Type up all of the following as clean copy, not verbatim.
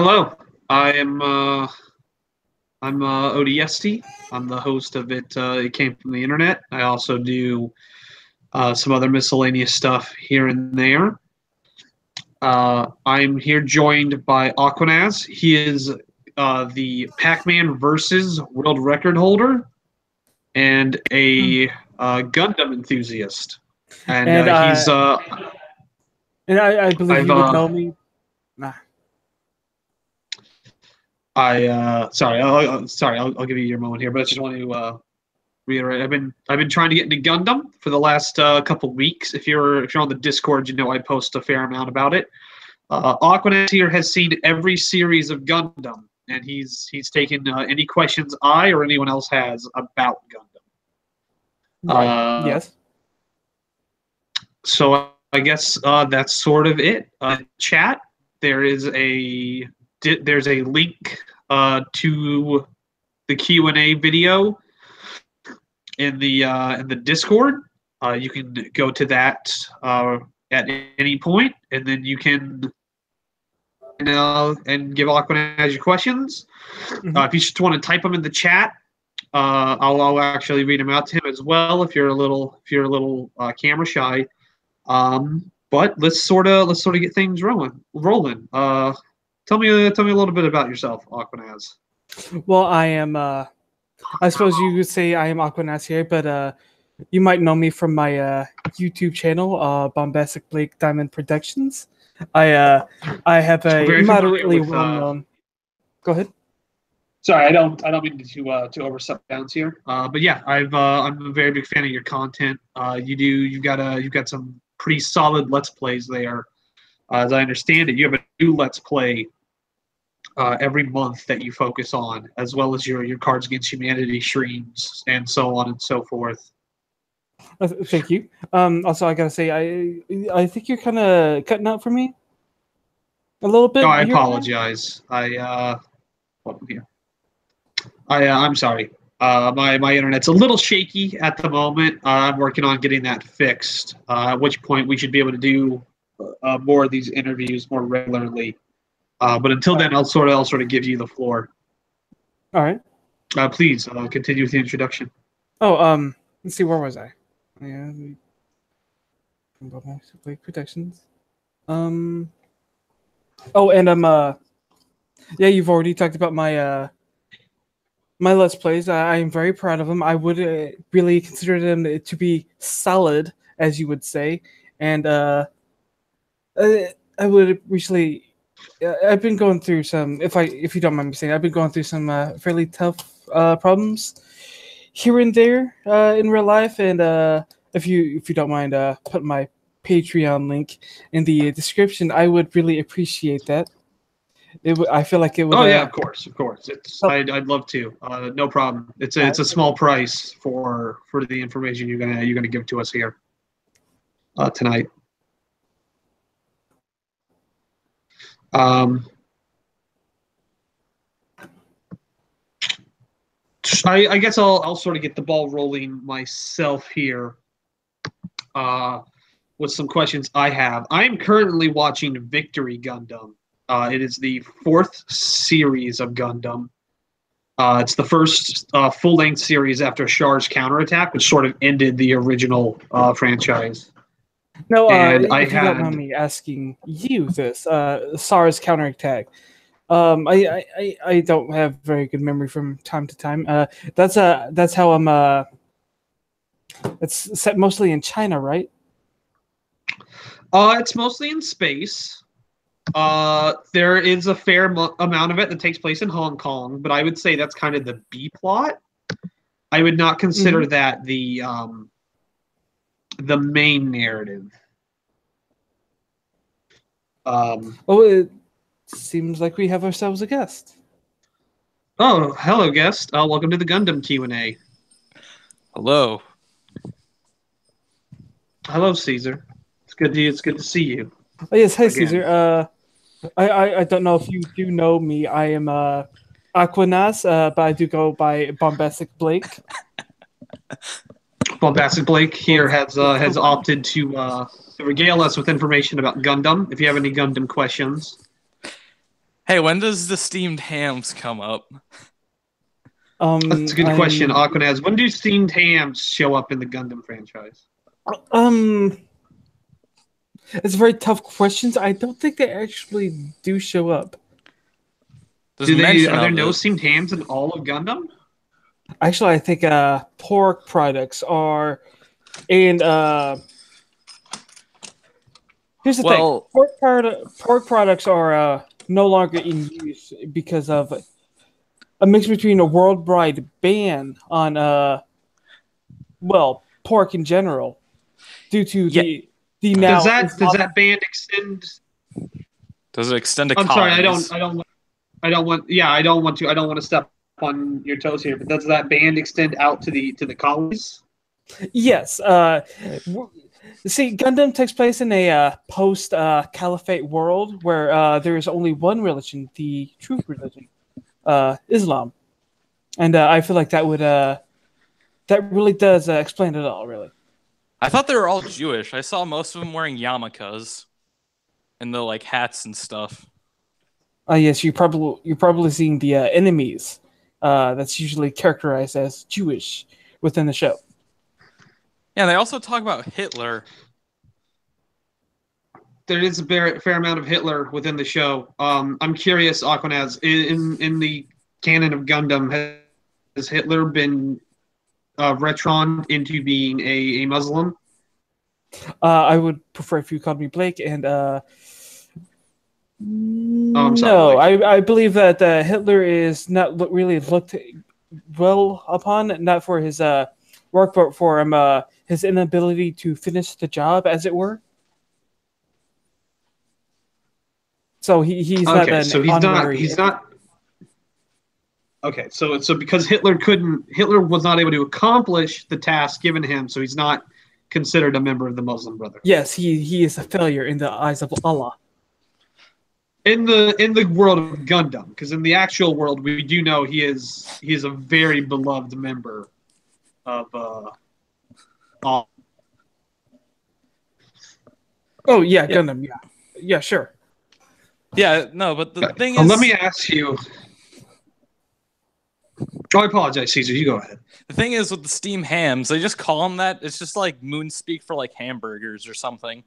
Hello, I am Odie Esty. I'm the host of it. It came from the internet. I also do some other miscellaneous stuff here and there. I'm here joined by Aquanaz. He is the Pac-Man versus world record holder and a GunDam enthusiast. And And he's I believe you would know me. Nah. I'll give you your moment here, but I just want to reiterate. I've been trying to get into Gundam for the last couple weeks. If you're on the Discord, you know I post a fair amount about it. Aquanet here has seen every series of Gundam, and he's taken any questions I or anyone else has about Gundam. Right. Yes. So I guess that's sort of it. Chat. There's a link to the Q&A video in the Discord. You can go to that at any point, and then you can and give Aquanaz your questions. Mm-hmm. If you just want to type them in the chat, I'll actually read them out to him as well. If you're a little camera shy, but let's sort of get things rolling. Tell me a little bit about yourself, Aquanaz. Well, I am. I suppose you could say I am Aquanaz here, but you might know me from my YouTube channel, Bombastic Blake Diamond Productions. I have a moderately well known. Go ahead. Sorry, I don't mean to overstep bounds here. But yeah, I'm a very big fan of your content. You've got some pretty solid Let's Plays there. As I understand it, you have a new Let's Play every month that you focus on, as well as your Cards Against Humanity streams and so on and so forth. Thank you. Also, I gotta say, I think you're kind of cutting out for me a little bit. No, I apologize. I'm sorry. My internet's a little shaky at the moment. I'm working on getting that fixed. At which point we should be able to do more of these interviews more regularly. But until then, I'll sort of give you the floor. All right. Please continue with the introduction. Oh, let's see. Where was I? Yeah. Protections. Oh, and yeah, you've already talked about my my Let's Plays. I am very proud of them. I would really consider them to be solid, as you would say. And I would recently. I've been going through some. If you don't mind me saying, I've been going through some fairly tough problems here and there in real life. And if you don't mind, put my Patreon link in the description, I would really appreciate that. I feel like it would. Oh yeah, of course. I'd love to. No problem. It's a small price for the information you're gonna give to us here tonight. I guess I'll sort of get the ball rolling myself here with some questions I have. I am currently watching Victory Gundam. It is the 4th series of Gundam. It's the first full-length series after Char's counterattack, which sort of ended the original franchise. No, if you don't mind me asking you this, SARS counterattack. I don't have very good memory from time to time. That's how I'm. It's set mostly in China, right? It's mostly in space. There is a fair amount of it that takes place in Hong Kong, but I would say that's kind of the B plot. I would not consider that the main narrative. Oh, it seems like we have ourselves a guest. Oh, hello, guest. Welcome to the Gundam Q&A. Hello. Hello, Caesar. It's good to see you. Oh yes, hi, again. Caesar. I don't know if you do know me. I am Aquanaz, but I do go by Bombastic Blake. Bombastic Blake here has opted to regale us with information about Gundam. If you have any Gundam questions, Hey, when does the steamed hams come up? That's a good question, Aquanaz. When do steamed hams show up in the Gundam franchise? It's very tough questions. I don't think they actually do show up. Are there no steamed hams in all of Gundam? Actually, I think pork products are, and here's the thing: pork products are no longer in use because of a mix between a worldwide ban on pork in general, due to the now. Does that ban extend? Does it extend to I'm colonies? sorry, I don't want to step on your toes here, but does that ban extend out to the colonies? Yes. See, Gundam takes place in a post-caliphate world where there is only one religion, the true religion, Islam, and I feel like that really does explain it all, really. I thought they were all Jewish. I saw most of them wearing yarmulkes and the like hats and stuff. Yes, you're probably seeing the enemies. That's usually characterized as Jewish within the show. Yeah, they also talk about Hitler. There is a fair amount of Hitler within the show. I'm curious, Aquanaz, in the canon of Gundam, has Hitler been retconned into being a Muslim? I would prefer if you called me Blake, and I'm sorry, no, Blake. I believe that Hitler is not really looked well upon, not for his work, but for his inability to finish the job, as it were. So he's not an honorary. He's not. Okay, so because Hitler was not able to accomplish the task given him, so he's not considered a member of the Muslim Brotherhood. Yes, he is a failure in the eyes of Allah. In the world of Gundam, because in the actual world we do know he is a very beloved member of all. Oh yeah, Gundam, yeah, sure. Yeah, no, but the thing is, let me ask you. Oh, I apologize, Caesar. You go ahead. The thing is with the steam hams, they just call them that. It's just like moon speak for like hamburgers or something.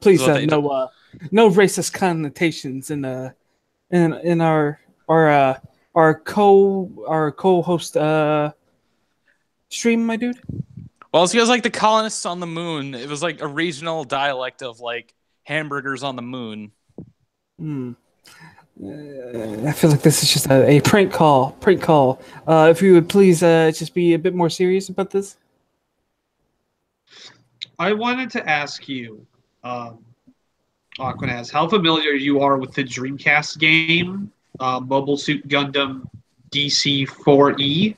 Please, no racist connotations in our co-host stream, my dude. Well, it's because like the colonists on the moon, it was like a regional dialect of like hamburgers on the moon. I feel like this is just a prank call. If you would please just be a bit more serious about this. I wanted to ask you, Aquanaz, how familiar you are with the Dreamcast game, Mobile Suit Gundam DC-4E.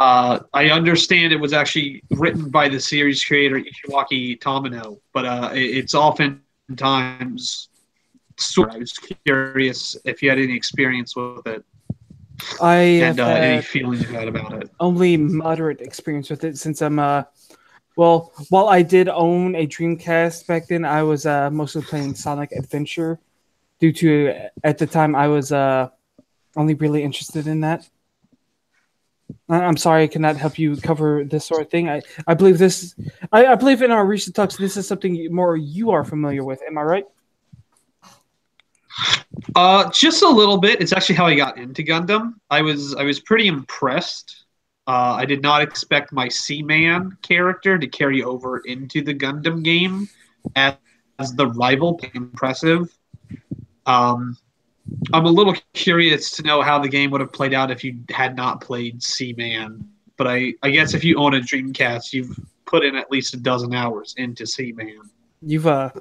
I understand it was actually written by the series creator Ishiwaki Tamino, but it's oftentimes. I was curious if you had any experience with it. Any feelings you had about it. Only moderate experience with it, since I'm while I did own a Dreamcast back then, I was mostly playing Sonic Adventure, due to at the time I was only really interested in that. I'm sorry I cannot help you cover this sort of thing. I believe this. I believe in our recent talks this is something more you are familiar with. Am I right? Just a little bit. It's actually how I got into Gundam. I was pretty impressed. I did not expect my Seaman character to carry over into the Gundam game as the rival. Impressive. I'm a little curious to know how the game would have played out if you had not played Seaman. But I guess if you own a Dreamcast, you've put in at least a dozen hours into Seaman. You've so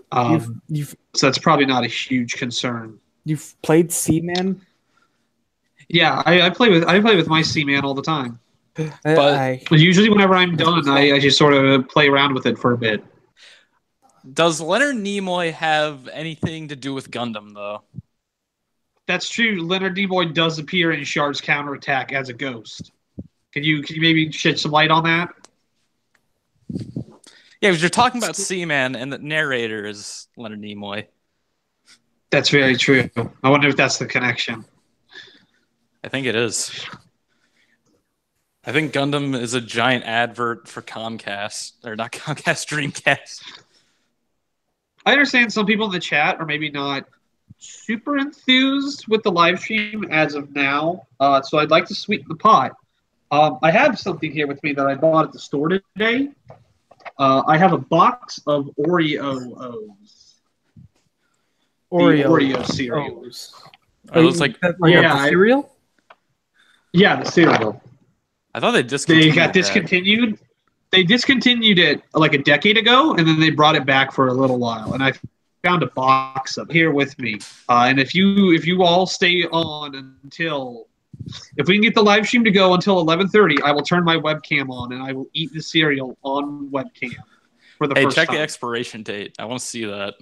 that's probably not a huge concern. You've played Seaman? Yeah, I play with my Seaman all the time. But usually whenever I'm done, I just sort of play around with it for a bit. Does Leonard Nimoy have anything to do with Gundam, though? That's true. Leonard Nimoy does appear in Shard's counterattack as a ghost. Can you maybe shed some light on that? Yeah, because you're talking about Seaman, and the narrator is Leonard Nimoy. That's very true. I wonder if that's the connection. I think it is. I think Gundam is a giant advert for Comcast, or not Comcast, Dreamcast. I understand some people in the chat are maybe not super enthused with the live stream as of now, so I'd like to sweeten the pot. I have something here with me that I bought at the store today. I have a box of Oreo-O's. Oreo cereal. Are those like a cereal? Yeah, the cereal. I thought they discontinued. They got discontinued. They discontinued it like a decade ago, and then they brought it back for a little while. And I found a box of here with me. And if you all stay on until, if we can get the live stream to go until 11:30, I will turn my webcam on and I will eat the cereal on webcam for the first time. Check the expiration date. I want to see that.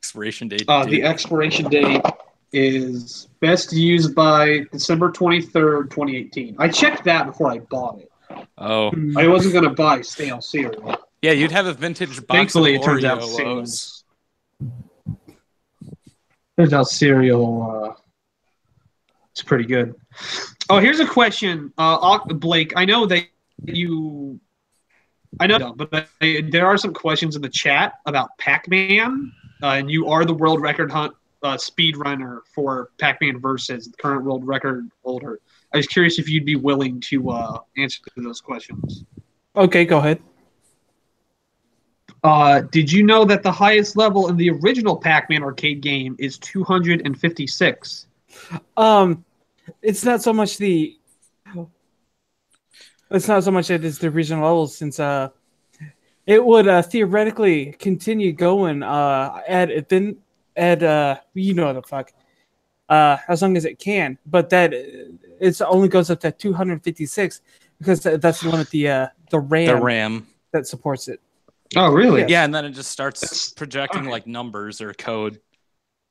Expiration date. The expiration date is best used by December 23rd, 2018. I checked that before I bought it. Oh. I wasn't going to buy stale cereal. Yeah, you'd have a vintage box Thankfully, of it turns out cereal it's pretty good. Oh, here's a question. Blake, I know that you... I know, but there are some questions in the chat about Pac-Man, and you are the world record speedrunner for Pac-Man versus the current world record holder. I was curious if you'd be willing to answer those questions. Okay, go ahead. Did you know that the highest level in the original Pac-Man arcade game is 256? It's not so much the... It's not so much that it's the original level, since it would theoretically continue going you know the fuck, as long as it can, but that it only goes up to 256 because that's the one with the RAM that supports it. Oh, really? Yeah, and then it just starts projecting like numbers or code.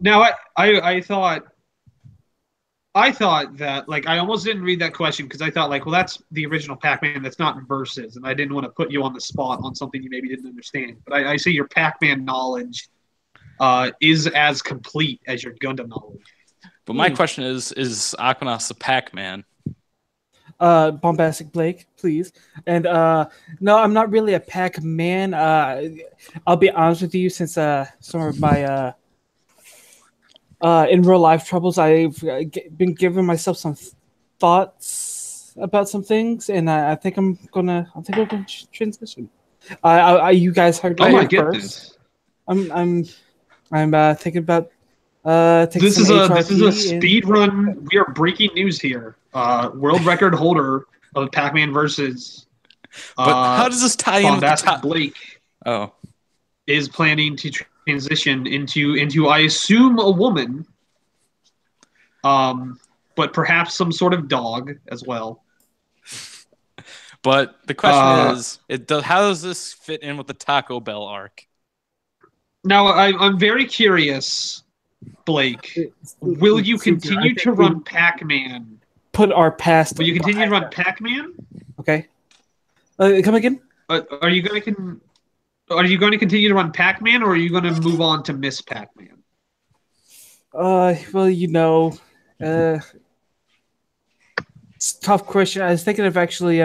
Now, I thought that, like, I almost didn't read that question because I thought, like, well, that's the original Pac-Man. That's not Versus, and I didn't want to put you on the spot on something you maybe didn't understand. But I see your Pac-Man knowledge is as complete as your Gundam knowledge. But my question is Aquanos a Pac-Man? Bombastic Blake, please. And no, I'm not really a Pac-Man. I'll be honest with you, since some of my in real life troubles, I've been giving myself some thoughts about some things, and I think we're gonna transition. You guys heard my it goodness. first. I'm thinking about this is a speed run. We are breaking news here. World record holder of Pac-Man versus. But how does this tie in with the top? Blake? Oh, is planning to transition into I assume a woman, but perhaps some sort of dog as well. But the question is, how does this fit in with the Taco Bell arc? Now, I'm very curious, Blake. Will you continue to run Pac-Man? Put our past. Will you continue to run Pac-Man? Okay. Come again? Are you going to continue to run Pac-Man, or are you going to move on to Miss Pac-Man? Well, you know, it's a tough question. I was thinking of actually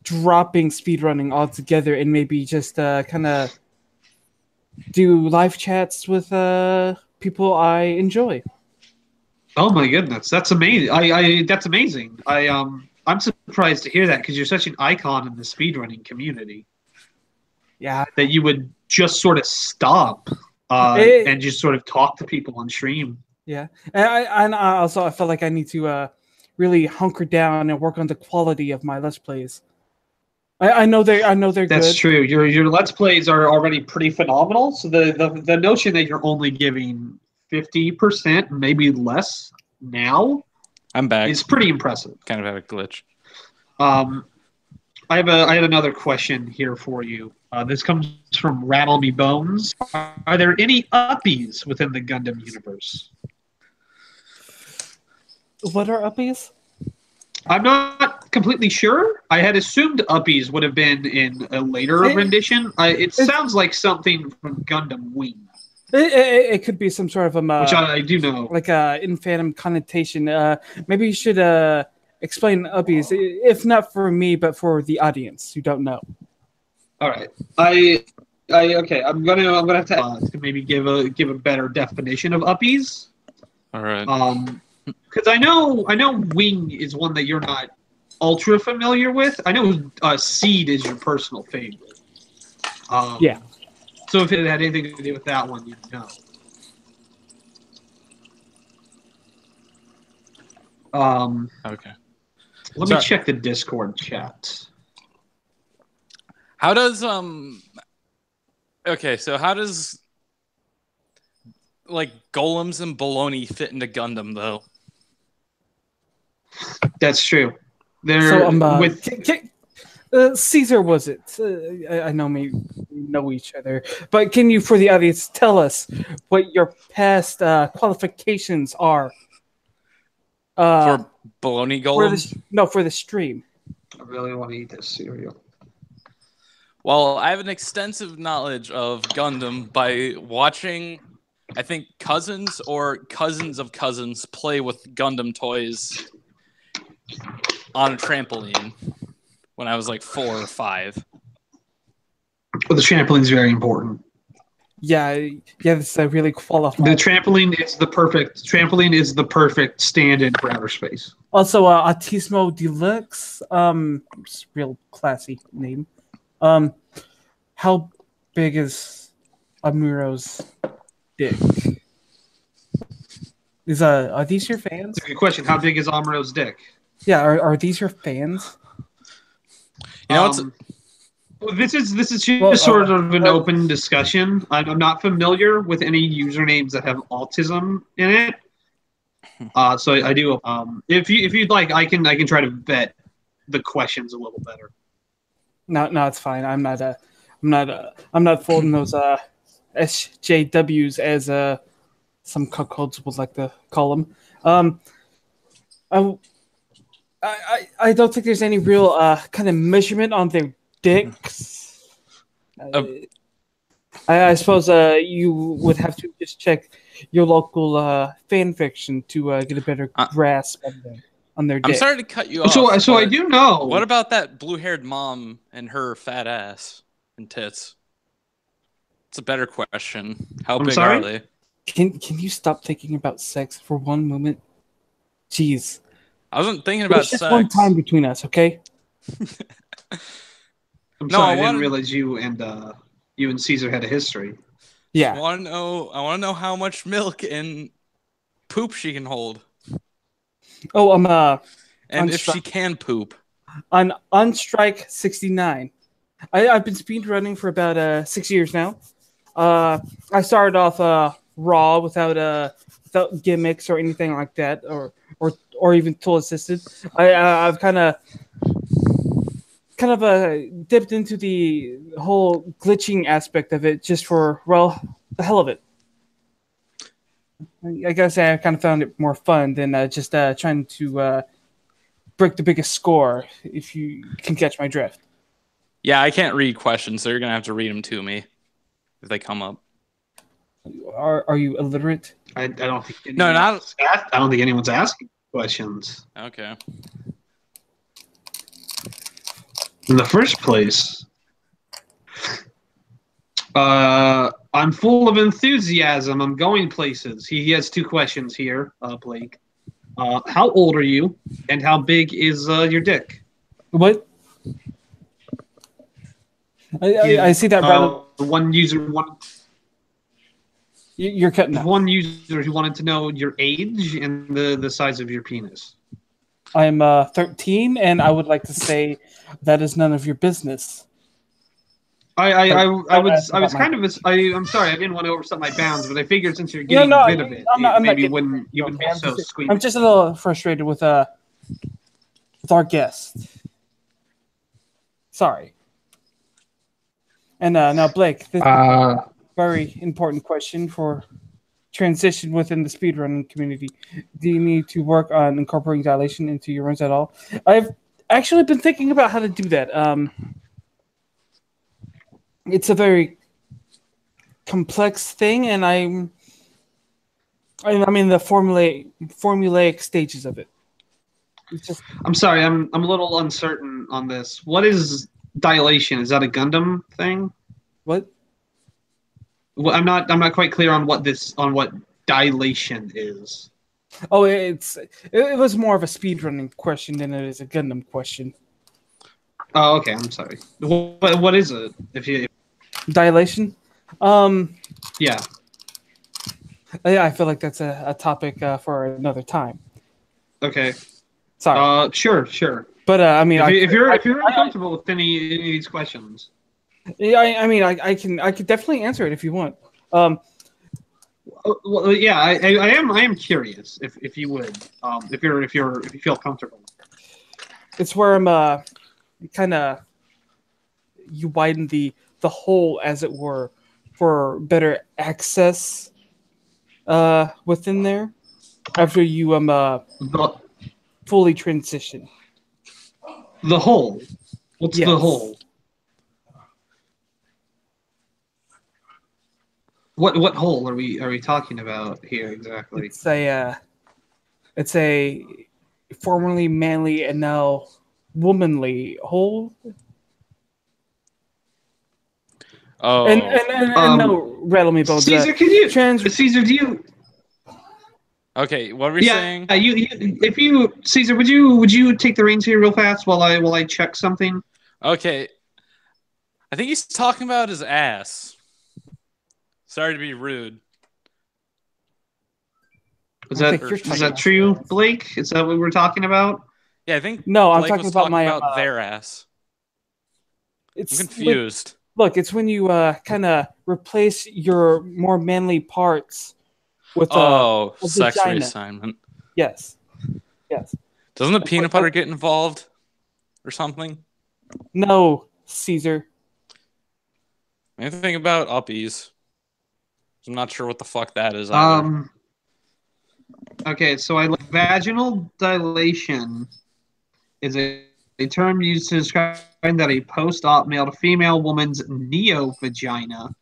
dropping speedrunning altogether and maybe just kind of do live chats with people I enjoy. Oh my goodness, that's amazing! That's amazing. I'm surprised to hear that because you're such an icon in the speedrunning community. Yeah, that you would just sort of stop and just sort of talk to people on stream. Yeah, and I felt like I need to really hunker down and work on the quality of my Let's Plays. I know they're good. That's true. Your Let's Plays are already pretty phenomenal. So the notion that you're only giving 50%, maybe less now, I'm back. is pretty impressive. Kind of have a glitch. I have another question here for you. This comes from Rattle Me Bones. Are there any uppies within the Gundam universe? What are uppies? I'm not completely sure. I had assumed Uppies would have been in a later rendition. It sounds like something from Gundam Wing. It could be some sort of which I do know, like a infantile connotation. Maybe you should explain Uppies, if not for me, but for the audience who don't know. All right, okay. I'm gonna have to maybe give a better definition of Uppies. All right. Because I know Wing is one that you're not ultra familiar with. I know Seed is your personal favorite. Yeah. So if it had anything to do with that one, you'd know. Okay. Let me check the Discord chat. How does Okay, so how does like golems and baloney fit into Gundam though? That's true. So Caesar, was it? I know we know each other, but can you, for the audience, tell us what your past qualifications are for baloney golems? For the stream. I really want to eat this cereal. Well, I have an extensive knowledge of Gundam by watching, I think, cousins or cousins of cousins play with Gundam toys on a trampoline when I was like 4 or 5. But the trampoline's very important. Yeah, it's a really qualified. The trampoline is the perfect stand-in for outer space. Also, Autismo Deluxe, it's a real classy name. How big is Amuro's dick? Are these your fans? That's a good question. How big is Amuro's dick? Yeah, are these your fans? You know, this is just sort of an open discussion. I'm not familiar with any usernames that have autism in it. So I do. If you'd like, I can try to vet the questions a little better. No, it's fine. I'm not folding those SJWs as some cuckolds would like to call them. I don't think there's any real kind of measurement on their dicks. I suppose you would have to just check your local fan fiction to get a better grasp on their dick. I'm sorry to cut you off. So I do know. What about that blue-haired mom and her fat ass and tits? It's a better question. How big are they? Can you stop thinking about sex for one moment? Jeez. I wasn't thinking about sex. Just one time between us, okay? I'm sorry, I didn't realize you and Caesar had a history. Yeah. I want to know how much milk and poop she can hold. Oh, and if she can poop. On Unstrike 69. I've been speedrunning for about 6 years now. I started off raw without gimmicks or anything like that, or even tool assisted. I've kind of dipped into the whole glitching aspect of it just for, well, the hell of it. I gotta say, I kind of found it more fun than just trying to break the biggest score, if you can catch my drift. Yeah, I can't read questions, so you're gonna have to read them to me if they come up. Are you illiterate? I don't think. I don't think anyone's asking questions. Okay. In the first place, I'm full of enthusiasm. I'm going places. He has 2 questions here, Blake. How old are you, and how big is your dick? What? I see that. One user, You're cutting out. One user who wanted to know your age and the size of your penis. I'm 13, and I would like to say that is none of your business. I'm sorry, I didn't want to overstep my bounds, but I figured since you're getting rid of it, you wouldn't be so squeaky. I'm just a little frustrated with our guest. Sorry. And now, Blake, this is a very important question for transition within the speedrunning community. Do you need to work on incorporating dilation into your runs at all? Actually, I've been thinking about how to do that. It's a very complex thing, and I'm in the formulaic stages of it. It's just I'm sorry, I'm a little uncertain on this. What is dilation? Is that a Gundam thing? what? Well, I'm not quite clear on what dilation is. Oh, it was more of a speedrunning question than it is a Gundam question. Oh, okay. I'm sorry. What is it? Dilation? Yeah. Yeah, I feel like that's a topic for another time. Okay. Sorry. Sure. But I mean, If you're uncomfortable with any of these questions, yeah, I could definitely answer it if you want. well, yeah, I am curious if you would, if you feel comfortable. It's where I'm kind of you widen the hole, as it were, for better access within there after you The fully transition. the hole. What's Yes. the hole? What hole are we talking about here exactly? It's a formerly manly and now womanly hole. Oh, And no, rattle me bones. Caesar, Caesar, do you? okay. What were we saying? Caesar, would you take the reins here real fast while I check something? Okay, I think he's talking about his ass. Sorry to be rude. Is that true, Blake? Is that what we're talking about? Yeah, I think No, I'm Blake talking was about talking my about their ass. I'm It's confused. Look, it's when you kind of replace your more manly parts with a sex vagina. reassignment. Yes. Doesn't the peanut butter get involved or something? No, Caesar. Anything about uppies? I'm not sure what the fuck that is either. Okay, so vaginal dilation is a term used to describe that a post-op male to female woman's neo-vagina.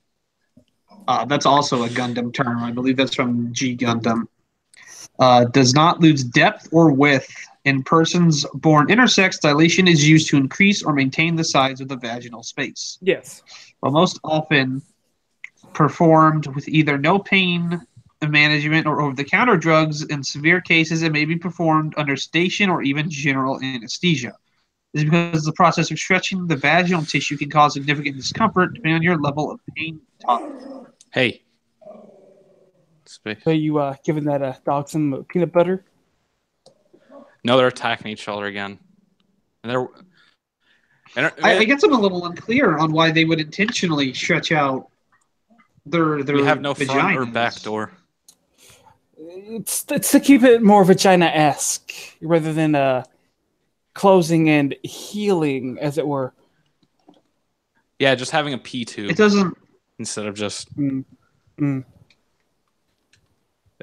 That's also a Gundam term. I believe that's from G Gundam. Does not lose depth or width. In persons born intersex, dilation is used to increase or maintain the size of the vaginal space. Yes. While most often performed with either no pain management or over-the-counter drugs, in severe cases it may be performed under sedation or even general anesthesia. This is because the process of stretching the vaginal tissue can cause significant discomfort depending on your level of pain tolerance. Hey. So you giving that dog some peanut butter? No, they're attacking each other again. And I guess I'm a little unclear on why they would intentionally stretch out their we have no vaginas. front or back door. It's to keep it more vagina-esque rather than closing and healing, as it were. Yeah, just having a P tube. It doesn't. Instead of just in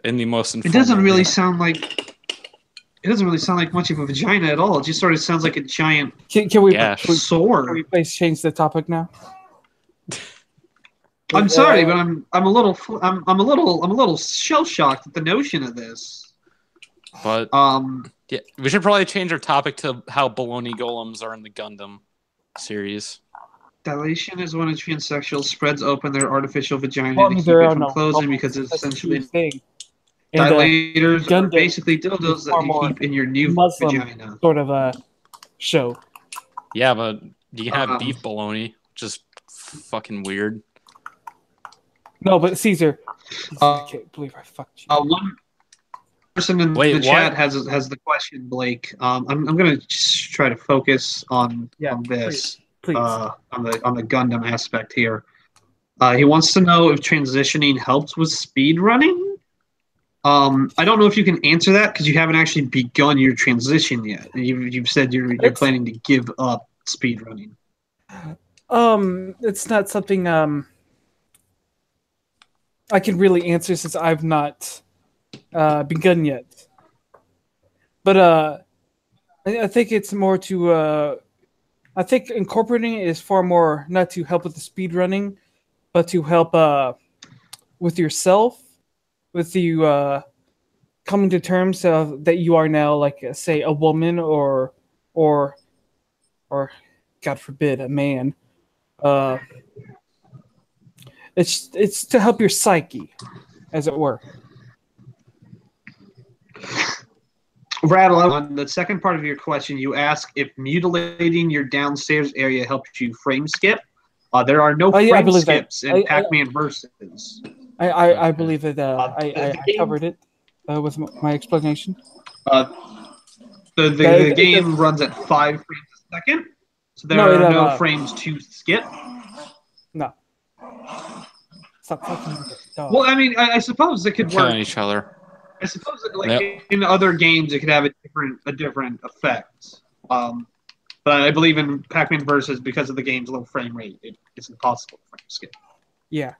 the most. It doesn't really sound like. It doesn't really sound like much of a vagina at all. It just sort of sounds like a giant. Can we sword? Can we please change the topic now? I'm sorry, but I'm a little shell shocked at the notion of this. But yeah, we should probably change our topic to how baloney golems are in the Gundam series. Dilation is when a transsexual spreads open their artificial vagina to keep there it are from no closing bubbles. because it's That's essentially the thing. dilators are Gundam basically dildos that you keep in your new Muslim vagina. sort of a show. Yeah, but you can have beef baloney, which is fucking weird. No, but Caesar, I can't believe I fucked you. One person in the chat has the question, Blake. I'm gonna just try to focus on this. Please. On the Gundam aspect here. He wants to know if transitioning helps with speed running. I don't know if you can answer that because you haven't actually begun your transition yet. You've said you're planning to give up speed running. It's not something I can really answer since I've not begun yet. But I think it's more to. I think incorporating it is far more not to help with the speed running, but to help with yourself, with you coming to terms of that you are now, like say, a woman or or God forbid, a man. Uh, it's to help your psyche, as it were. Rattle, on the second part of your question, you ask if mutilating your downstairs area helps you frame skip. There are no Yeah, I frame believe that. skips in Pac-Man versus. I believe that The I game, covered it with my explanation. uh, the game runs at 5 frames a second, so there are no frames to skip. No. Stop fucking with it, dog. Well, I mean, I suppose it could work. Killing each other. I suppose that, like in other games, it could have a different effect. But I believe in Pac-Man versus, because of the game's low frame rate, it's impossible to frame skip. Yeah.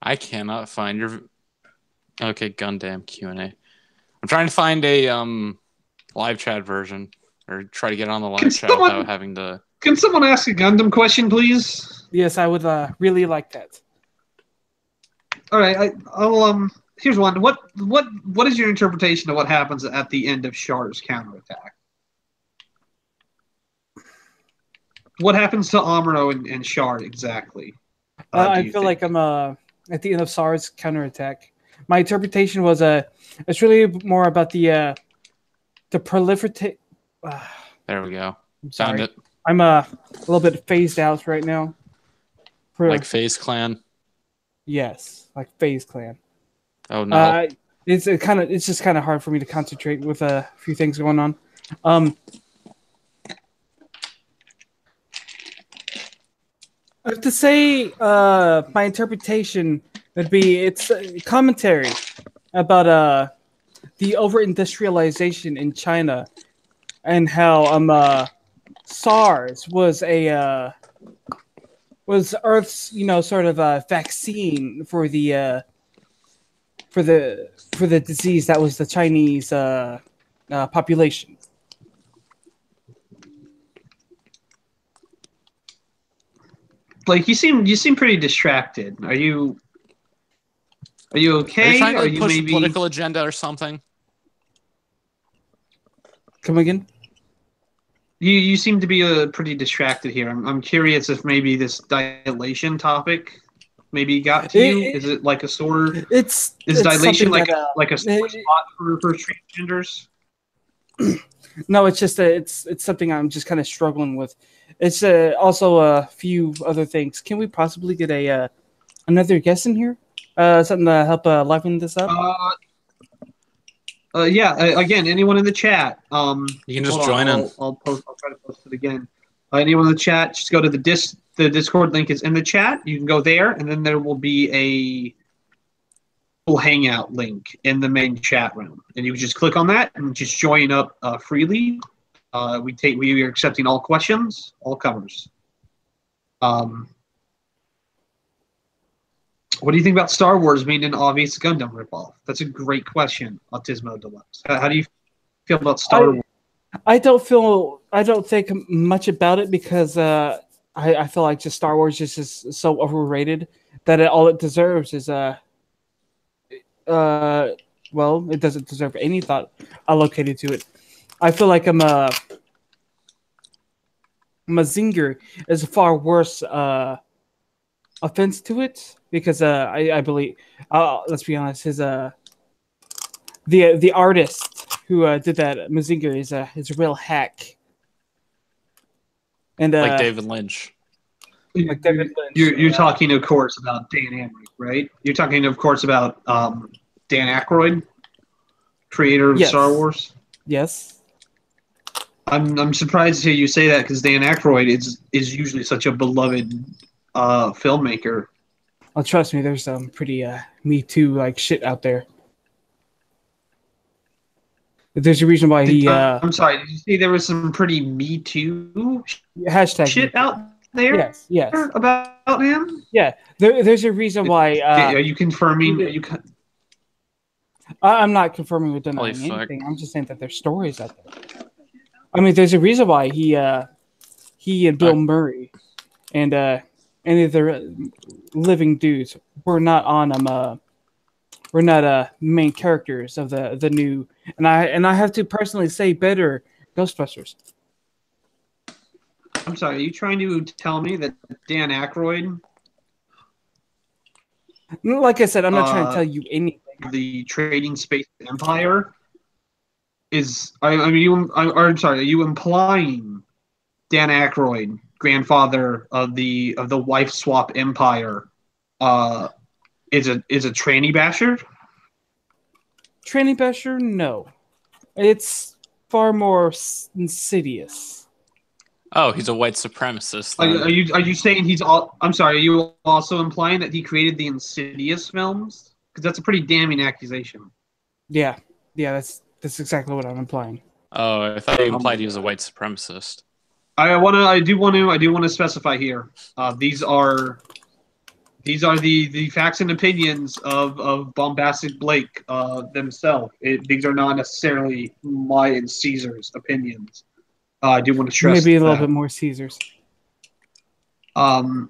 I cannot find your. Okay, GunDam Q&A. I'm trying to find a live chat version, or try to get on the live chat without having to. Can someone ask a Gundam question, please? Yes, I would really like that. All right, I'll here's one. What is your interpretation of what happens at the end of Char's counterattack? What happens to Amuro and Char exactly? I feel like I'm at the end of Sar's counterattack. My interpretation was it's really more about the proliferate. There we go. Found it. I'm a little bit phased out right now. Like FaZe Clan. Yes, like FaZe Clan. Oh no! It's just kind of hard for me to concentrate with a few things going on. I have to say, my interpretation would be it's a commentary about the over-industrialization in China and how SARS was Earth's sort of a vaccine for the disease that was the Chinese population. Like you seem pretty distracted. Are you okay? Are you trying to push maybe political agenda or something? Come again? You seem to be pretty distracted here. I'm curious if maybe this dilation topic maybe got to you. Is it like a sore? Is dilation like a sore spot for transgenders? No, it's just it's something I'm just kind of struggling with. It's also a few other things. Can we possibly get another guest in here? Something to help liven this up? Yeah. Again, anyone in the chat? You can just join in. I'll try to post it again. Anyone in the chat, just go to the Discord link is in the chat. You can go there, and then there will be a Hangout link in the main chat room, and you can just click on that and just join up freely. We are accepting all questions, all covers. What do you think about Star Wars being an obvious Gundam ripoff? That's a great question, Autismo Deluxe. How do you feel about Star Wars? I don't think much about it because I feel like just Star Wars just is so overrated that all it deserves is well, it doesn't deserve any thought allocated to it. I feel like Mazinger is a far worse offense to it because I believe let's be honest, his the artist who did that Mazinger is a real hack. And like David Lynch. Like David Lynch. You're talking, of course, about Dan Amrich, right? You're talking, of course, about Dan Aykroyd, creator of Star Wars. Yes. I'm surprised to hear you say that because Dan Aykroyd is usually such a beloved filmmaker. Oh, trust me, there's some pretty Me Too like shit out there. There's a reason why he. I'm sorry. Did you say there was some pretty Me Too hashtag shit out there? Yes. About him? Yeah. There's a reason why. Are you confirming? I'm not confirming or denying Holy fuck. anything. I'm just saying that there's stories out there. I mean, there's a reason why he and Bill Murray and any of the living dudes were not on we're not main characters of the new, and I have to personally say better Ghostbusters. I'm sorry, are you trying to tell me that Dan Aykroyd, Like I said, I'm not trying to tell you anything. the Trading Space Empire, is? I'm sorry. Are you implying Dan Aykroyd, grandfather of the wife swap empire, is a tranny basher? Tranny basher? No, it's far more insidious. Oh, he's a white supremacist. Are you saying he's all? I'm sorry. Are you also implying that he created the Insidious films? Because that's a pretty damning accusation. Yeah, that's exactly what I'm implying. Oh, I thought he implied he was a white supremacist. I do want to specify here. These are the facts and opinions of Bombastic Blake themselves. These are not necessarily my and Caesar's opinions. I do want to stress maybe a little bit more Caesar's. No,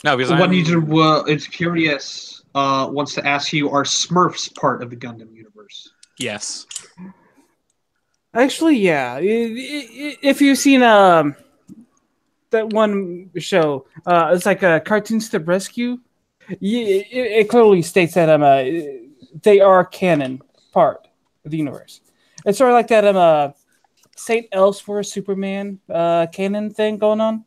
because one user is curious. Wants to ask you: are Smurfs part of the Gundam universe? Yes. Actually, yeah. If you've seen that one show, it's like a Cartoons to Rescue. It clearly states that they are canon part of the universe. It's sort of like that Saint Elsewhere Superman canon thing going on.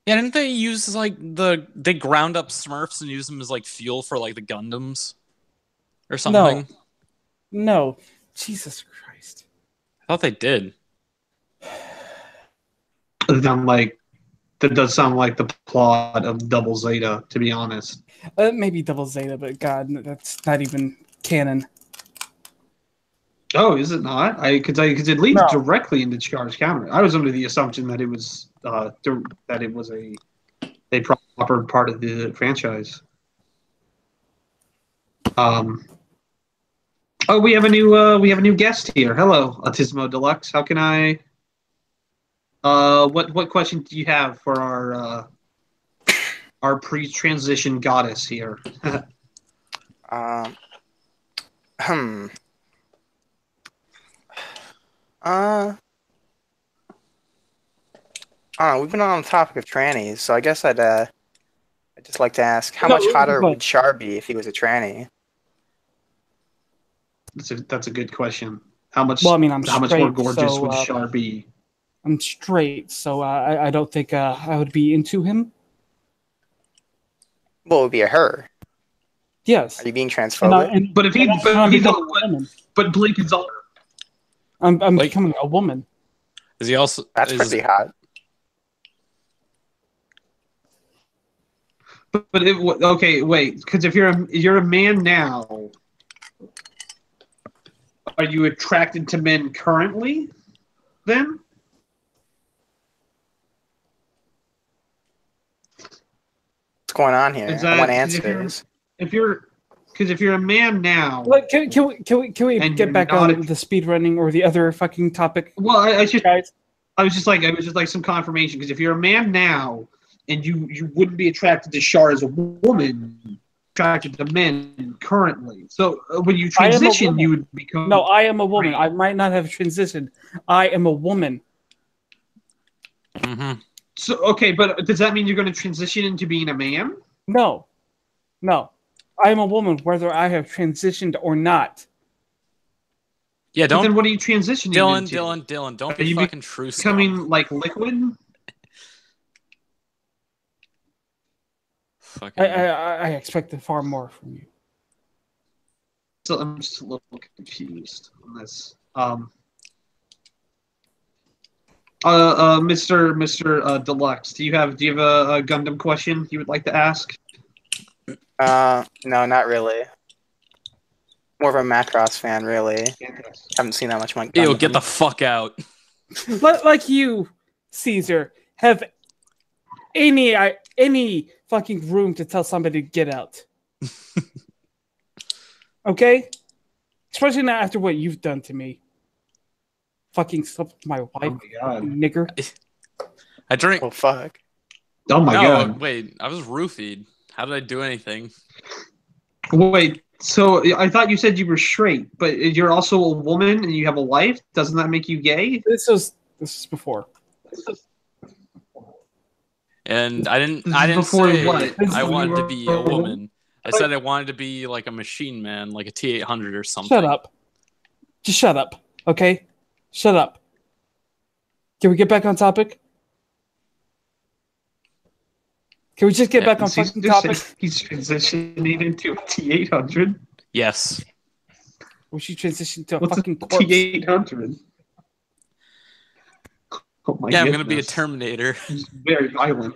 Yeah, didn't they use they ground up Smurfs and use them as like fuel for like the Gundams or something? No. Jesus Christ. I thought they did. That does sound like the plot of Double Zeta, to be honest. Maybe Double Zeta, but God, that's not even canon. Oh, is it not? Because it leads directly into Char's Counter. I was under the assumption that it was a proper part of the franchise. Oh, we have a new guest here. Hello, Autismo Deluxe. How can I? What question do you have for our pre-transition goddess here? We've been on the topic of trannies, so I guess I'd just like to ask, how much hotter would Char be if he was a tranny? That's a good question. How much? Well, I mean, how much more gorgeous would Char be? I'm straight, so I don't think I would be into him. Well, it would be a her. Yes. Are you being transphobic? But Blake is older. I'm becoming a woman. Is he also? That's pretty hot. Okay, wait. Because if you're a man now, are you attracted to men currently? Then. What's going on here? I want answers. If you're a man now, like, can we get back on the speedrunning or the other fucking topic? Well, I was just like some confirmation, because if you're a man now and you wouldn't be attracted to Char as a woman, attracted to men currently. So when you transition, you would become. No, I am a woman. I might not have transitioned. I am a woman. Mm-hmm. So okay, but does that mean you're going to transition into being a man? No. I am a woman, whether I have transitioned or not. Yeah, don't. But then what are you transitioning into? Dylan, don't be fucking true. Becoming like liquid. I expected far more from you. So I'm just a little confused on this. Mr. Deluxe, do you have a Gundam question you would like to ask? No, not really. More of a Macross fan, really. Haven't seen that much Gundam. Ew, get the fuck out. Like you, Caesar, have any fucking room to tell somebody to get out. Okay? Especially not after what you've done to me. Fucking slept with my wife, Oh my god. nigger. I drink. Oh fuck. Oh my No, god. wait. I was roofied. How did I do anything? Wait, so I thought you said you were straight, but you're also a woman and you have a wife? Doesn't that make you gay? This is before. And I didn't Before say what? I wanted to be a Before- woman. I said I wanted to be like a machine man, like a T-800 or something. Shut up. Just shut up, okay? Shut up. Can we get back on topic? Can we just get back on fucking topic? He's transitioning into a T800. Yes. We should transition to a What's fucking a corpse. T800? Oh my Yeah, I'm goodness. gonna be a Terminator. He's very violent.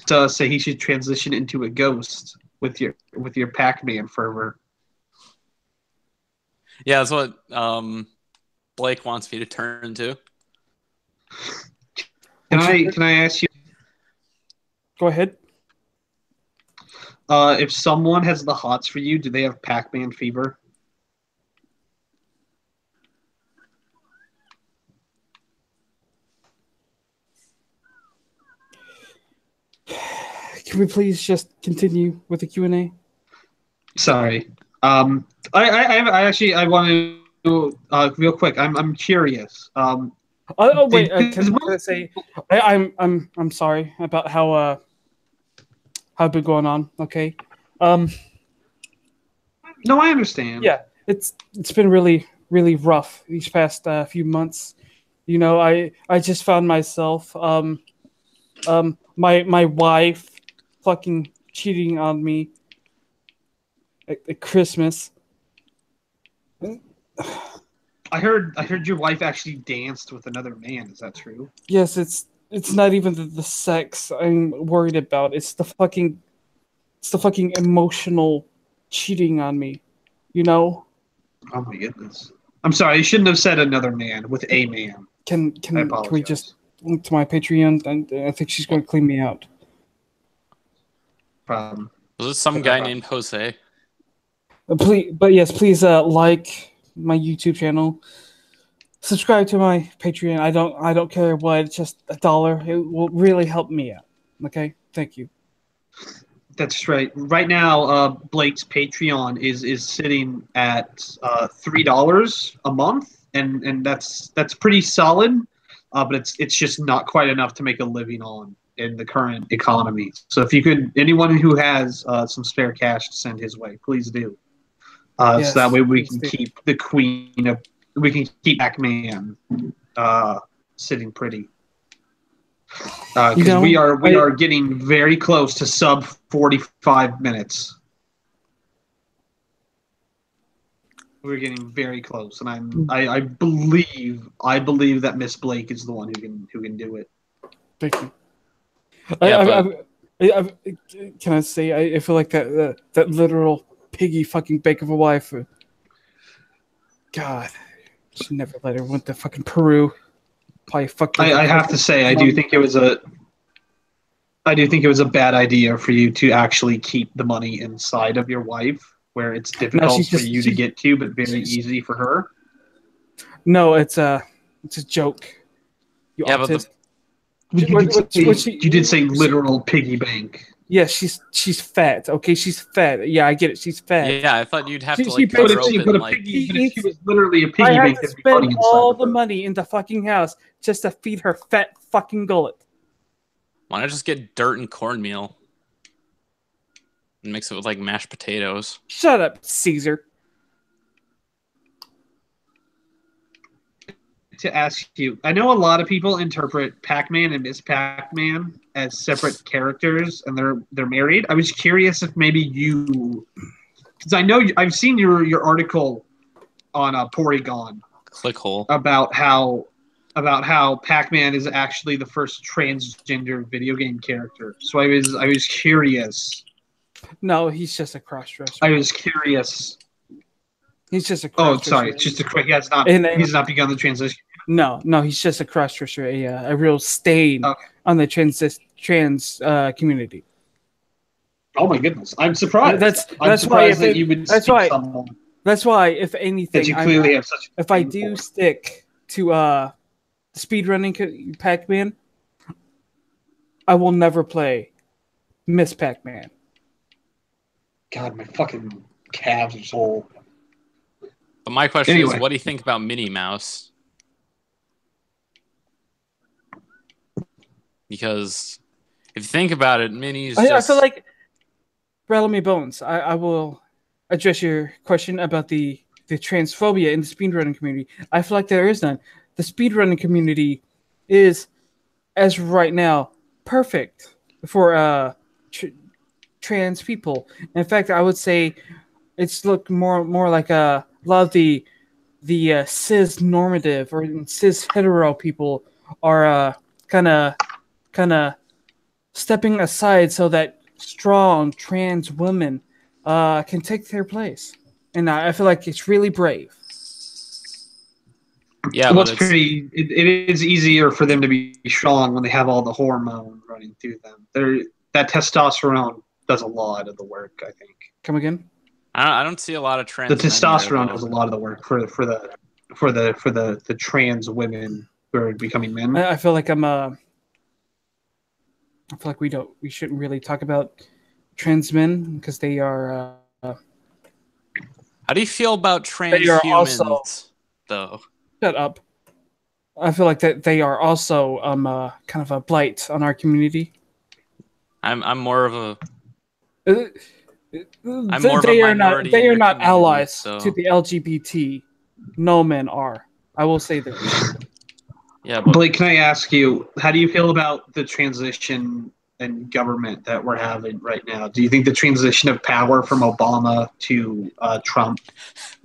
So say he should transition into a ghost with your Pac-Man fervor. Yeah, that's what Blake wants me to turn into. Can I ask you? Go ahead. If someone has the hots for you, do they have Pac-Man fever? Can we please just continue with the Q&A? Sorry. I actually I want to real quick. I'm curious. Oh wait, Because can I say I'm sorry about how I've been going on. Okay. No, I understand. Yeah, it's been really rough these past few months. You know, I just found myself my wife fucking cheating on me at Christmas. I heard your wife actually danced with another man. Is that true? Yes, it's not even the sex I'm worried about. It's the fucking emotional cheating on me. You know? Oh my goodness. I'm sorry. You shouldn't have said another man with a man. Can we just link to my Patreon? And I think she's going to clean me out. Problem. Was it some guy named Jose? Please like my YouTube channel. Subscribe to my Patreon. I don't care what. It's just $1. It will really help me out. Okay, thank you. That's right. Right now, Blake's Patreon is sitting at $3 a month, and that's pretty solid. But it's just not quite enough to make a living on in the current economy. So if you could, anyone who has some spare cash to send his way, please do. Yes, so that way we can please do. keep the queen of, we can keep Pac-Man sitting pretty. Because we are getting very close to sub 45 minutes. We're getting very close, and I believe that Miss Blake is the one who can do it. Thank you. Yeah, Can I say I feel like that literal piggy fucking bake of a wife. God, should never let her went to fucking Peru. Probably fucking. I have to say I do think it was a bad idea for you to actually keep the money inside of your wife, where it's difficult for you to get to, but very easy for her. No, it's a joke. You Yeah, autist. You did say literal piggy bank. Yeah, she's fat. Okay, she's fat. Yeah, I get it. She's fat. Yeah, I thought you'd have to She like cut her basically open. But if she was literally a piggy I bank, had to there'd be money spend inside all of the her. money in the fucking house just to feed her fat fucking gullet. Why not just get dirt and cornmeal and mix it with like mashed potatoes? Shut up, Caesar. To ask you, I know a lot of people interpret Pac-Man and Miss Pac-Man as separate characters, and they're married. I was curious if maybe you, because I know I've seen your article on Porygon Clickhole. about how Pac-Man is actually the first transgender video game character. So I was curious. No, he's just a cross-dresser. I was curious. He's just a Oh, cross-dresser. sorry, it's just a quick. He's not begun the transition. No, he's just a cross-dresser, a real stain on the trans community. Oh my goodness, I'm surprised. That's I'm why surprised that you would that's speak why someone that's why if that anything, you clearly have such. if I do stick to speedrunning Pac-Man, I will never play Miss Pac-Man. God, my fucking calves are so. But my question Anyway. is, what do you think about Minnie Mouse? Because if you think about it, Minnie's I just... feel like, rattle me bones. I will address your question about the transphobia in the speedrunning community. I feel like there is none. The speedrunning community is, as right now, perfect for trans people. In fact, I would say it's looked more like a lot of the cis normative or cis hetero people are kind of stepping aside so that strong trans women can take their place, and I feel like it's really brave. Yeah, Well, but it's pretty. It is easier for them to be strong when they have all the hormone running through them. That testosterone does a lot of the work, I think. Come again? I don't see a lot of trans. The men testosterone there, does a lot of the work for the trans women who are becoming men. I feel like I feel like we shouldn't really talk about trans men because they are. How do you feel about They are transhumans, also- though? Shut up. I feel like that they are also kind of a blight on our community. I'm more of a... Uh, I'm more of a they are minority not. in They are your not community, allies so... to the LGBT. No men are. I will say this. Yeah, but Blake, can I ask you, how do you feel about the transition in government that we're having right now? Do you think the transition of power from Obama to Trump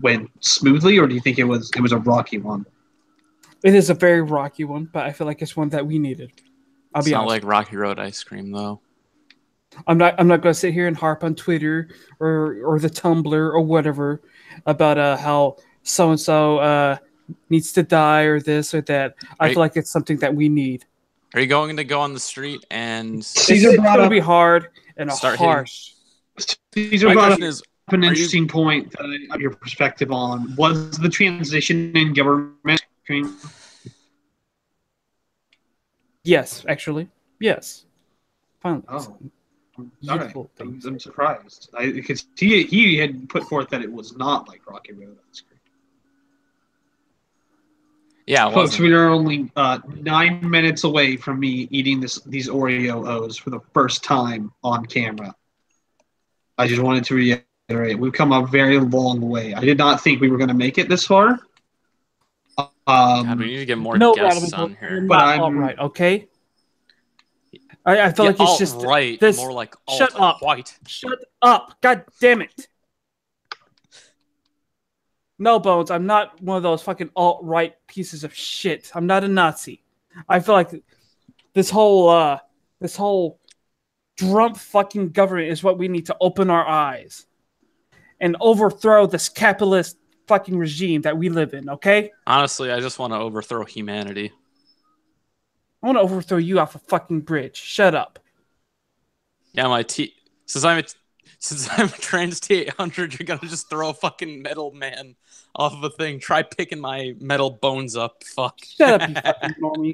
went smoothly, or do you think it was a rocky one? It is a very rocky one, but I feel like it's one that we needed. I'll it's be not honest. like Rocky Road ice cream, though. I'm not going to sit here and harp on Twitter or the Tumblr or whatever about how so and so needs to die or this or that. I feel like it's something that we need. Are you going to go on the street and... Caesar It's brought going to up be hard and Start harsh. Caesar My brought up question is, an are you... interesting point that I have your perspective on. Was the transition in government? Yes, actually. Yes. Finally. Oh, Beautiful all right. things. I'm surprised because he had put forth that it was not like Rocky Road ice cream. Yeah, it Folks, wasn't. we are only 9 minutes away from me eating these Oreo O's for the first time on camera. I just wanted to reiterate, we've come a very long way. I did not think we were going to make it this far. God, we need to get more No, guests Radical, on you're here. But not I'm- alt-right, okay? I feel like it's just right, this. more like Shut up. white. Shut up! God damn it! No, Bones, I'm not one of those fucking alt-right pieces of shit. I'm not a Nazi. I feel like this whole Trump fucking government is what we need to open our eyes and overthrow this capitalist fucking regime that we live in, okay? Honestly, I just want to overthrow humanity. I want to overthrow you off a fucking bridge. Shut up. Yeah, since I'm a trans T800, you're gonna just throw a fucking metal man off of a thing. Try picking my metal bones up. Fuck. Shut up, you fucking normie.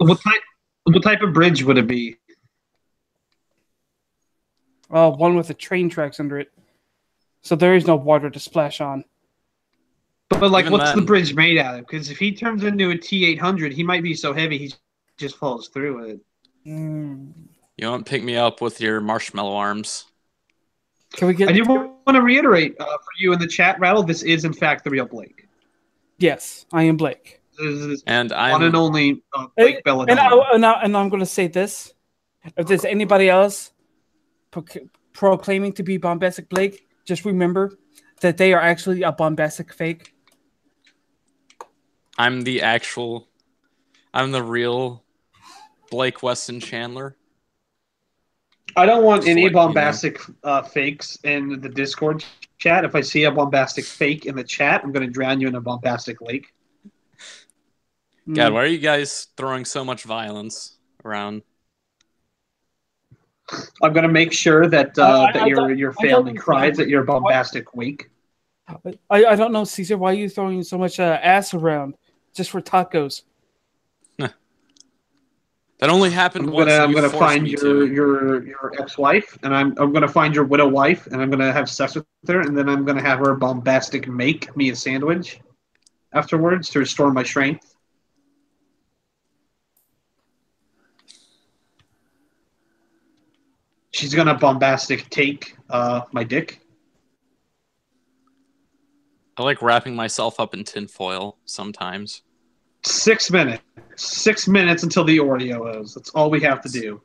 What type of bridge would it be? One with the train tracks under it. So there is no water to splash on. But like, Even what's the then- bridge made out of? Because if he turns into a T800, he might be so heavy he just falls through it. You won't pick me up with your marshmallow arms. Can we get... I do want to reiterate for you in the chat, Rattle, this is in fact the real Blake. Yes, I am Blake. This is And one and I'm only Blake And Belladonna. I'm going to say this. If there's anybody else proclaiming to be Bombastic Blake, just remember that they are actually a bombastic fake. I'm the real Blake Weston Chandler. I don't want Just any let you know. bombastic fakes in the Discord chat. If I see a bombastic fake in the chat, I'm going to drown you in a bombastic lake. God, why are you guys throwing so much violence around? I'm gonna make sure that that your family don't- cries at your bombastic wake. I don't know, Caesar. Why are you throwing so much ass around just for tacos? That only happened once. I'm and you gonna forced find me to. your ex-wife, and I'm gonna find your widow wife, and I'm gonna have sex with her, and then I'm gonna have her bombastic make me a sandwich afterwards to restore my strength. She's gonna bombastic take my dick. I like wrapping myself up in tinfoil sometimes. 6 minutes. 6 minutes until the Oreos. That's all we have to do.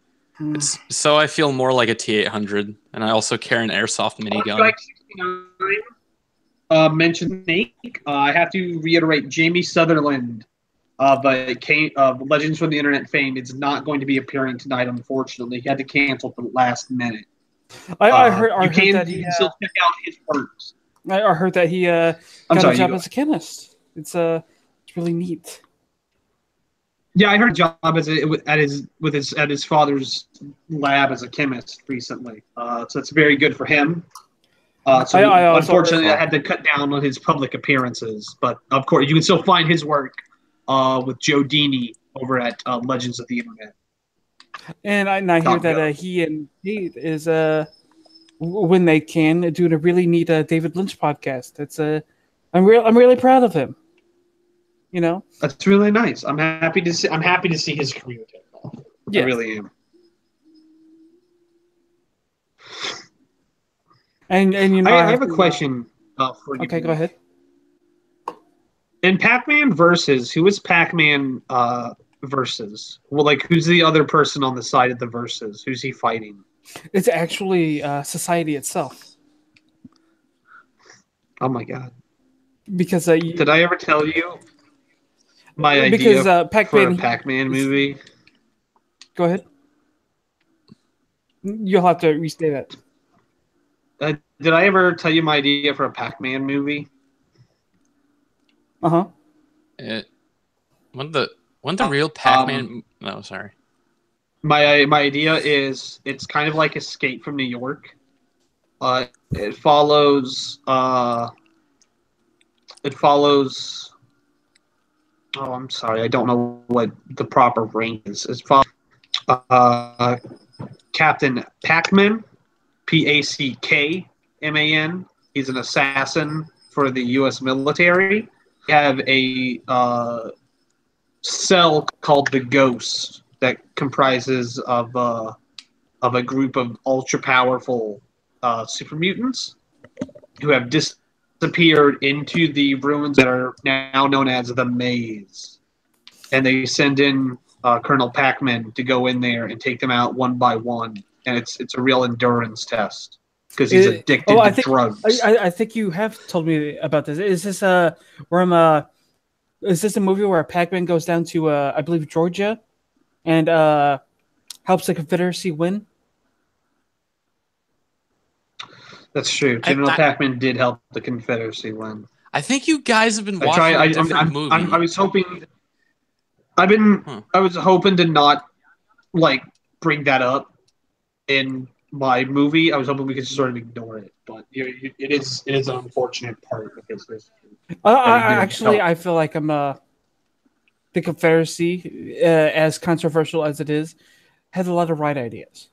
So I feel more like a T-800, and I also carry an airsoft minigun. Strike 69 mentioned Snake. I have to reiterate, Jamie Sutherland of Legends from the Internet fame is not going to be appearing tonight, unfortunately. He had to cancel at the last minute. I heard that you he can still check out his works. I heard that he got a job as a chemist. It's really neat. Yeah, I heard a job at his father's lab as a chemist recently. So it's very good for him. Unfortunately, I had to cut down on his public appearances, but of course, you can still find his work with Joe Dini over at Legends of the Internet. And I hear that he and Pete is when they can doing a really neat David Lynch podcast. It's I'm really proud of him. You know, that's really nice. I'm happy to see his career take off. Yeah. I really am. And you know, I have a question for you. Okay, go ahead. In Pac-Man versus, who is Pac-Man versus? Well, like, who's the other person on the side of the versus? Who's he fighting? It's actually society itself. Oh my god! Because did I ever tell you my idea for a Pac-Man movie? Go ahead. You'll have to restate it. Did I ever tell you my idea for a Pac-Man movie? Uh-huh. When the real Pac-Man... no, sorry. My idea is it's kind of like Escape from New York. It follows... Oh, I'm sorry. I don't know what the proper rank is. It's Captain Pac-Man, Packman. He's an assassin for the U.S. military. We have a cell called the Ghost that comprises of a group of ultra-powerful super mutants who have disappeared into the ruins that are now known as the Maze. And they send in Colonel Pac-Man to go in there and take them out one by one. And it's a real endurance test because he's addicted to drugs. I think you have told me about this. Is this is this a movie where Pac-Man goes down to I believe Georgia and helps the Confederacy win? That's true. General Pac-Man did help the Confederacy win. I think you guys have been watching a different movie. I was hoping. I was hoping to not bring that up in my movie. I was hoping we could just sort of ignore it, but it is an unfortunate part of his history. I feel like I'm the Confederacy, as controversial as it is, has a lot of right ideas.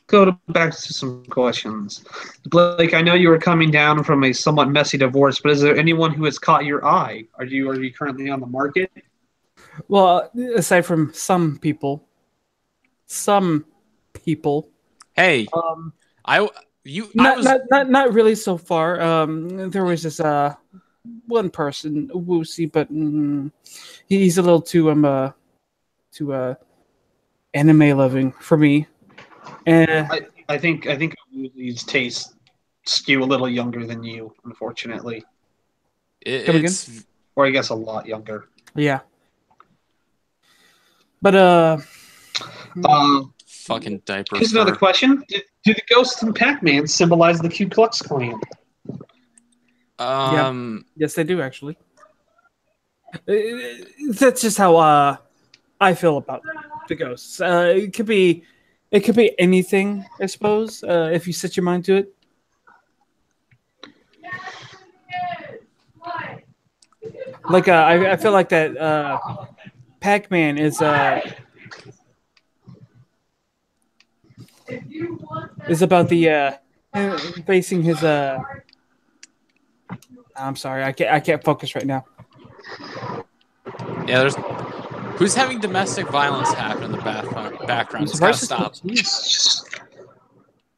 Go back to some questions. Blake, I know you were coming down from a somewhat messy divorce, but is there anyone who has caught your eye? Are you currently on the market? Well, aside from some people. Hey, not really so far. There was this one person, Woosie, but he's a little too anime loving for me. And I think Woosie's tastes skew a little younger than you, unfortunately. Or I guess a lot younger. Yeah. But fucking diaper. Here's another question: do the ghosts in Pac-Man symbolize the Ku Klux Klan? Yes, they do actually. That's just how I feel about the ghosts. It could be anything, I suppose, if you set your mind to it. Like I feel like that Pac-Man is about the facing his I'm sorry, I can't focus right now. Yeah, who's having domestic violence happen in the background? It's gotta stop.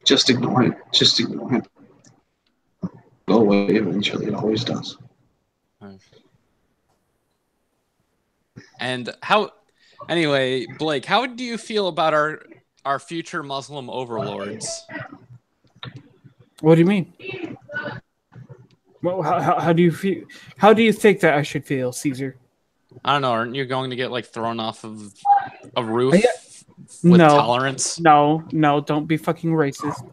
Just ignore it. Just ignore it. Go away eventually. It always does. And anyway, Blake, how do you feel about our future Muslim overlords? What do you mean? Well, how do you feel? How do you think that I should feel, Caesar? I don't know. Aren't you going to get like thrown off of a roof with No. tolerance? No, don't be fucking racist.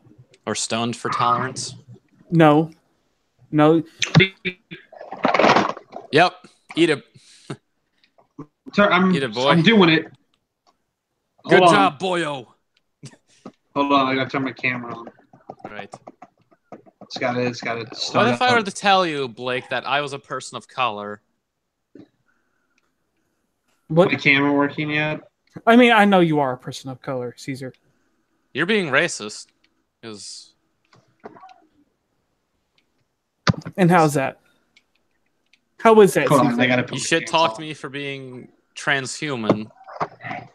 Or stoned for tolerance? No. Yep. Eat it. Sorry, Eat it, boy. I'm doing it. Good job, boyo. Hold on, I gotta turn my camera on. Right. It's gotta What if I were to tell you, Blake, that I was a person of color? What? My camera working yet? I mean, I know you are a person of color, Caesar. You're being racist. Because... And how's that? How is that, Hold Caesar? on, I gotta put You my shit pants talked on. me for being transhuman. And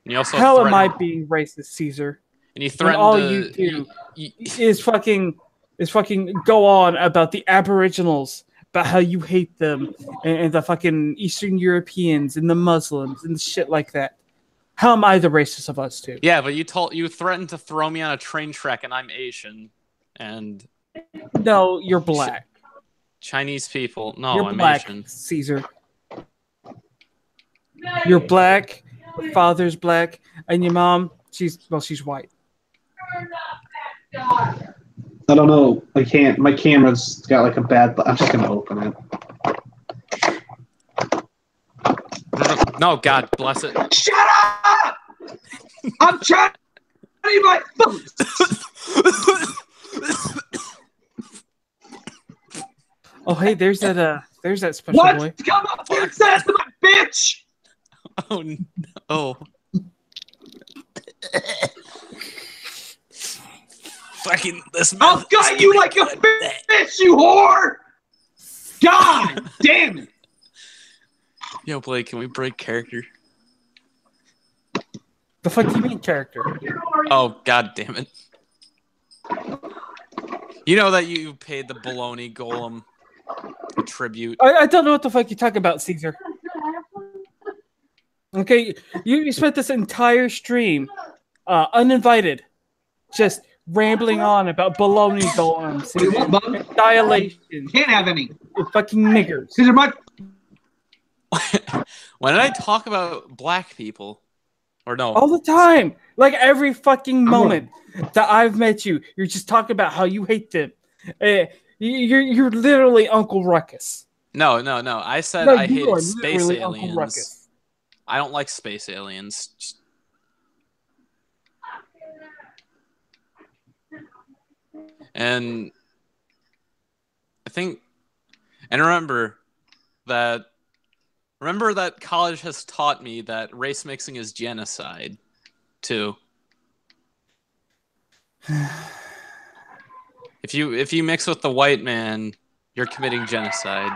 you also How am I being racist, Caesar? And you When threatened all to... you do is fucking go on about the Aboriginals, about how you hate them, and the fucking Eastern Europeans and the Muslims and shit like that. How am I the racist of us two? Yeah, but you threatened to throw me on a train track, and I'm Asian, and No, you're black. Chinese people. No, You're I'm black, Asian. Caesar. You're black. Your father's black, and your mom, she's white. I don't know. I can't. My camera's got like a bad. I'm just gonna open it. No, God bless it. Shut up! I'm trying to eat my food. Oh, hey, there's that special What? boy. Come up here and say that to my bitch! Oh no! Fucking this. I'll gut you like a bitch, you whore! God damn it! Yo, Blake, can we break character? The fuck do you mean character? Oh, God damn it! You know that you paid the baloney golem a tribute. I don't know what the fuck you're talking about, Caesar. Okay, you spent this entire stream uninvited, just rambling on about baloney golems and dilation. Can't have any. And fucking niggers. These are my. When did I talk about black people? Or no? All the time. Like every fucking moment that I've met you, you're just talking about how you hate them. You're literally Uncle Ruckus. No. I said No, I you are hated space literally Uncle aliens. Ruckus. I don't like space aliens. And I think, and remember that college has taught me that race mixing is genocide, too. If you mix with the white man, you're committing genocide.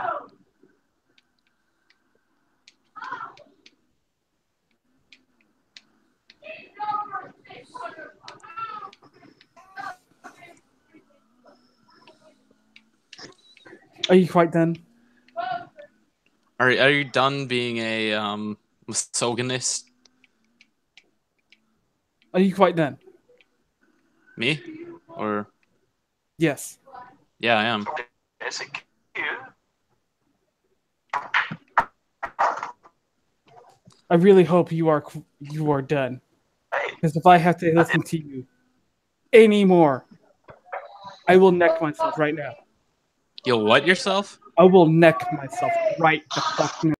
Are you quite done? Are you done being a misogynist? Are you quite done? Me? Or Yes. yeah, I am. I really hope you are done. Because if I have to listen to you anymore, I will neck myself right now. You'll what yourself? I will neck myself right the fuck now.